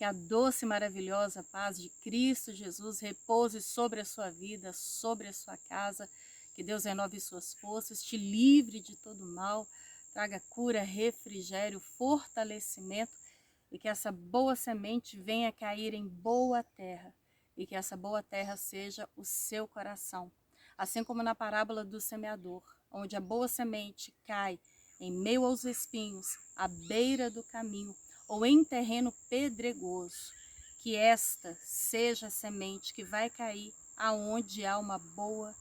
Que a doce e maravilhosa paz de Cristo Jesus repouse sobre a sua vida, sobre a sua casa. Que Deus renove suas forças, te livre de todo mal, traga cura, refrigério, fortalecimento e que essa boa semente venha cair em boa terra e que essa boa terra seja o seu coração. Assim como na parábola do semeador, onde a boa semente cai em meio aos espinhos, à beira do caminho, ou em terreno pedregoso, que esta seja a semente que vai cair aonde há uma boa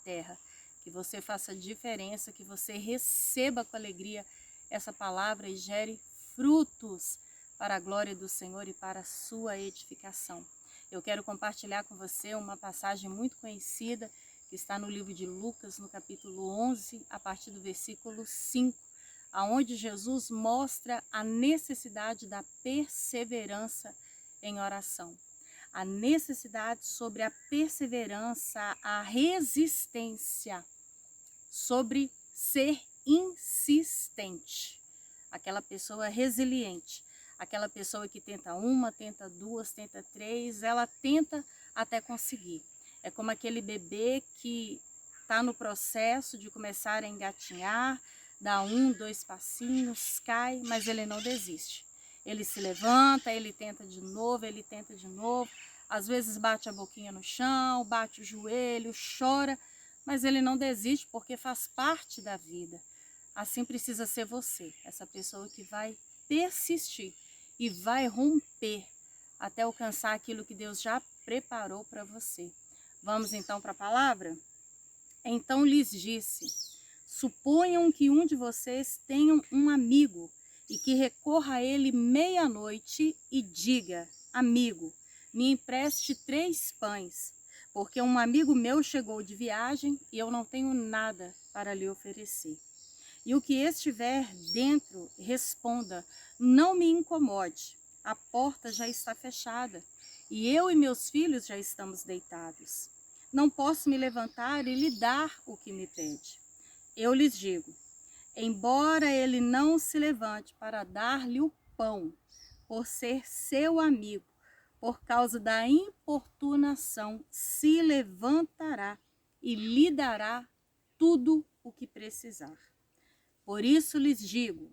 terra. Que você faça diferença, que você receba com alegria essa palavra e gere frutos para a glória do Senhor e para a sua edificação. Eu quero compartilhar com você uma passagem muito conhecida que está no livro de Lucas, no capítulo 11, a partir do versículo 5, aonde Jesus mostra a necessidade da perseverança em oração. A necessidade sobre a perseverança, a resistência, sobre ser insistente. Aquela pessoa resiliente, aquela pessoa que tenta uma, tenta duas, tenta três, ela tenta até conseguir. É como aquele bebê que está no processo de começar a engatinhar, dá 1, 2 passinhos, cai, mas ele não desiste. Ele se levanta, ele tenta de novo, ele tenta de novo. Às vezes bate a boquinha no chão, bate o joelho, chora, mas ele não desiste porque faz parte da vida. Assim precisa ser você, essa pessoa que vai persistir e vai romper até alcançar aquilo que Deus já preparou para você. Vamos então para a palavra? Então lhes disse: suponham que um de vocês tenha um amigo e que recorra a ele meia-noite e diga: amigo, me empreste 3 pães, porque um amigo meu chegou de viagem e eu não tenho nada para lhe oferecer. E o que estiver dentro, responda: não me incomode, a porta já está fechada e eu e meus filhos já estamos deitados. Não posso me levantar e lhe dar o que me pede. Eu lhes digo, embora ele não se levante para dar-lhe o pão, por ser seu amigo, por causa da importunação, se levantará e lhe dará tudo o que precisar. Por isso lhes digo,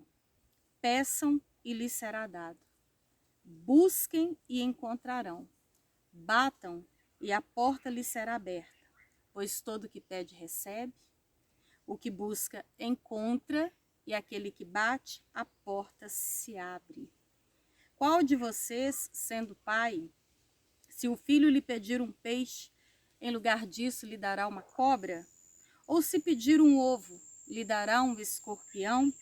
peçam e lhes será dado. Busquem e encontrarão. Batam e a porta lhes será aberta. Pois todo o que pede recebe, o que busca encontra, e aquele que bate, a porta se abre. Qual de vocês, sendo pai, se o filho lhe pedir um peixe, em lugar disso lhe dará uma cobra? Ou se pedir um ovo, lhe dará um escorpião?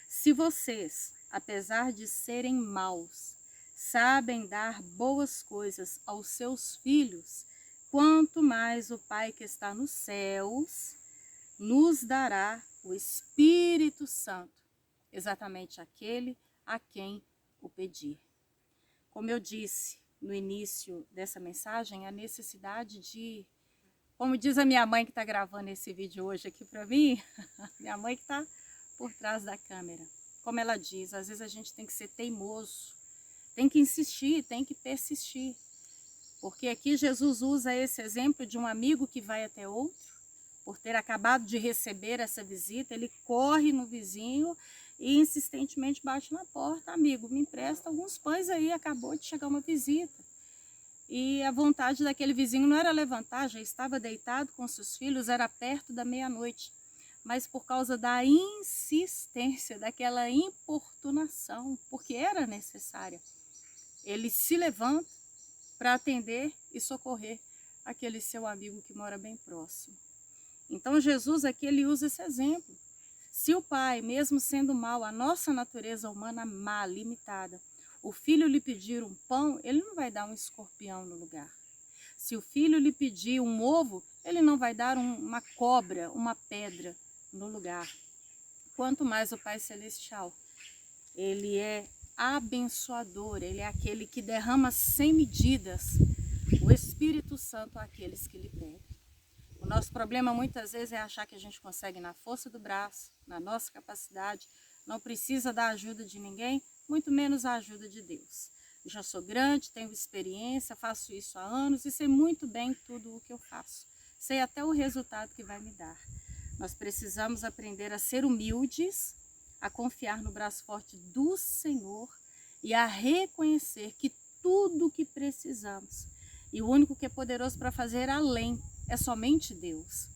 Se vocês, apesar de serem maus, sabem dar boas coisas aos seus filhos, quanto mais o Pai que está nos céus nos dará o Espírito Santo, exatamente aquele a quem o pedir. Como eu disse no início dessa mensagem, a necessidade de, como diz a minha mãe que está gravando esse vídeo hoje aqui para mim, minha mãe que está por trás da câmera, como ela diz, às vezes a gente tem que ser teimoso, tem que insistir, tem que persistir, porque aqui Jesus usa esse exemplo de um amigo que vai até outro, por ter acabado de receber essa visita, ele corre no vizinho e insistentemente bate na porta: amigo, me empresta alguns pães aí, acabou de chegar uma visita. E a vontade daquele vizinho não era levantar, já estava deitado com seus filhos, era perto da meia-noite. Mas por causa da insistência, daquela importunação, porque era necessária, ele se levanta para atender e socorrer aquele seu amigo que mora bem próximo. Então Jesus aqui ele usa esse exemplo. Se o pai, mesmo sendo mau, a nossa natureza humana má, limitada, o filho lhe pedir um pão, ele não vai dar um escorpião no lugar. Se o filho lhe pedir um ovo, ele não vai dar uma cobra, uma pedra no lugar. Quanto mais o Pai Celestial, ele é abençoador, ele é aquele que derrama sem medidas o Espírito Santo àqueles que lhe pedem. O nosso problema muitas vezes é achar que a gente consegue na força do braço, na nossa capacidade, não precisa da ajuda de ninguém, muito menos a ajuda de Deus. Já sou grande, tenho experiência, faço isso há anos e sei muito bem tudo o que eu faço. Sei até o resultado que vai me dar. Nós precisamos aprender a ser humildes, a confiar no braço forte do Senhor e a reconhecer que tudo o que precisamos e o único que é poderoso para fazer além é somente Deus.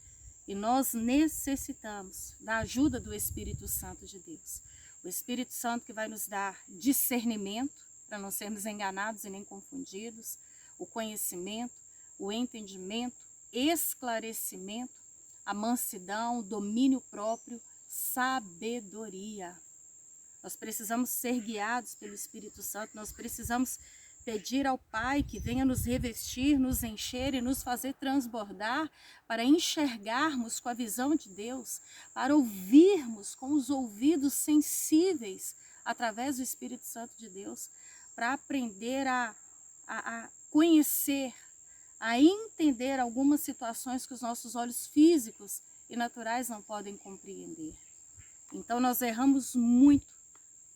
E nós necessitamos da ajuda do Espírito Santo de Deus. O Espírito Santo que vai nos dar discernimento, para não sermos enganados e nem confundidos, o conhecimento, o entendimento, esclarecimento, a mansidão, o domínio próprio, sabedoria. Nós precisamos ser guiados pelo Espírito Santo, nós precisamos pedir ao Pai que venha nos revestir, nos encher e nos fazer transbordar para enxergarmos com a visão de Deus, para ouvirmos com os ouvidos sensíveis através do Espírito Santo de Deus, para aprender a conhecer, a entender algumas situações que os nossos olhos físicos e naturais não podem compreender. Então nós erramos muito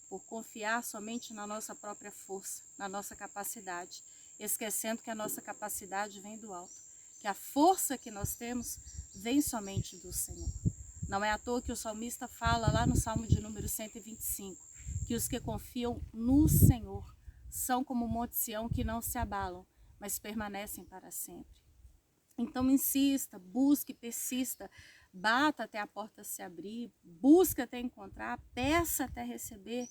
por confiar somente na nossa própria força, na nossa capacidade, esquecendo que a nossa capacidade vem do alto, que a força que nós temos vem somente do Senhor. Não é à toa que o salmista fala lá no Salmo de número 125, que os que confiam no Senhor são como o Monte Sião que não se abalam, mas permanecem para sempre. Então insista, busque, persista, bata até a porta se abrir, busque até encontrar, peça até receber,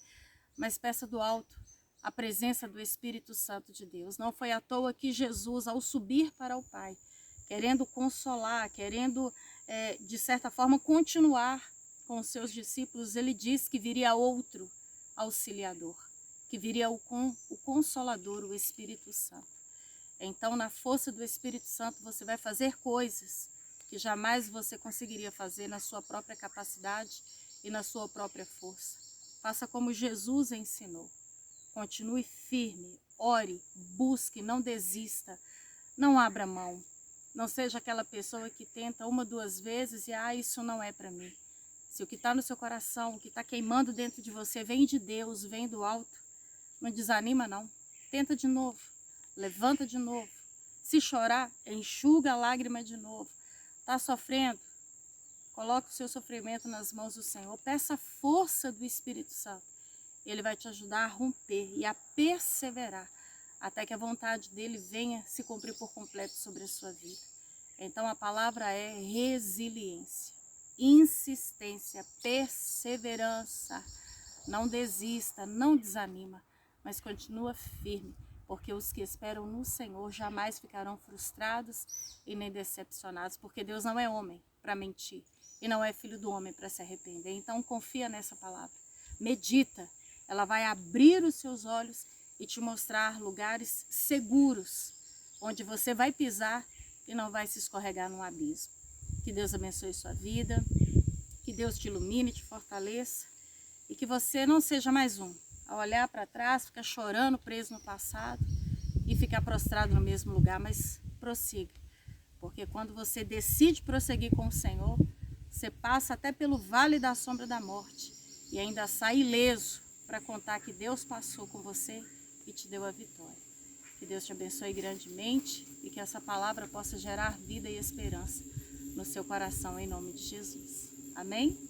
mas peça do alto a presença do Espírito Santo de Deus. Não foi à toa que Jesus, ao subir para o Pai, querendo consolar, querendo, de certa forma, continuar com os seus discípulos, ele disse que viria outro auxiliador, que viria o Consolador, o Espírito Santo. Então, na força do Espírito Santo, você vai fazer coisas que jamais você conseguiria fazer na sua própria capacidade e na sua própria força. Faça como Jesus ensinou. Continue firme, ore, busque, não desista, não abra mão. Não seja aquela pessoa que tenta uma, duas vezes e isso não é para mim. Se o que está no seu coração, o que está queimando dentro de você vem de Deus, vem do alto, não desanima não. Tenta de novo, levanta de novo. Se chorar, enxuga a lágrima de novo. Está sofrendo? Coloque o seu sofrimento nas mãos do Senhor. Peça a força do Espírito Santo. Ele vai te ajudar a romper e a perseverar até que a vontade dele venha se cumprir por completo sobre a sua vida. Então a palavra é resiliência, insistência, perseverança. Não desista, não desanima, mas continua firme, porque os que esperam no Senhor jamais ficarão frustrados e nem decepcionados, porque Deus não é homem para mentir e não é filho do homem para se arrepender. Então confia nessa palavra, medita, ela vai abrir os seus olhos e te mostrar lugares seguros, onde você vai pisar e não vai se escorregar num abismo. Que Deus abençoe sua vida, que Deus te ilumine, te fortaleça e que você não seja mais um a olhar para trás, ficar chorando, preso no passado e ficar prostrado no mesmo lugar, mas prossiga. Porque quando você decide prosseguir com o Senhor, você passa até pelo vale da sombra da morte e ainda sai ileso para contar que Deus passou com você e te deu a vitória. Que Deus te abençoe grandemente e que essa palavra possa gerar vida e esperança no seu coração, em nome de Jesus. Amém?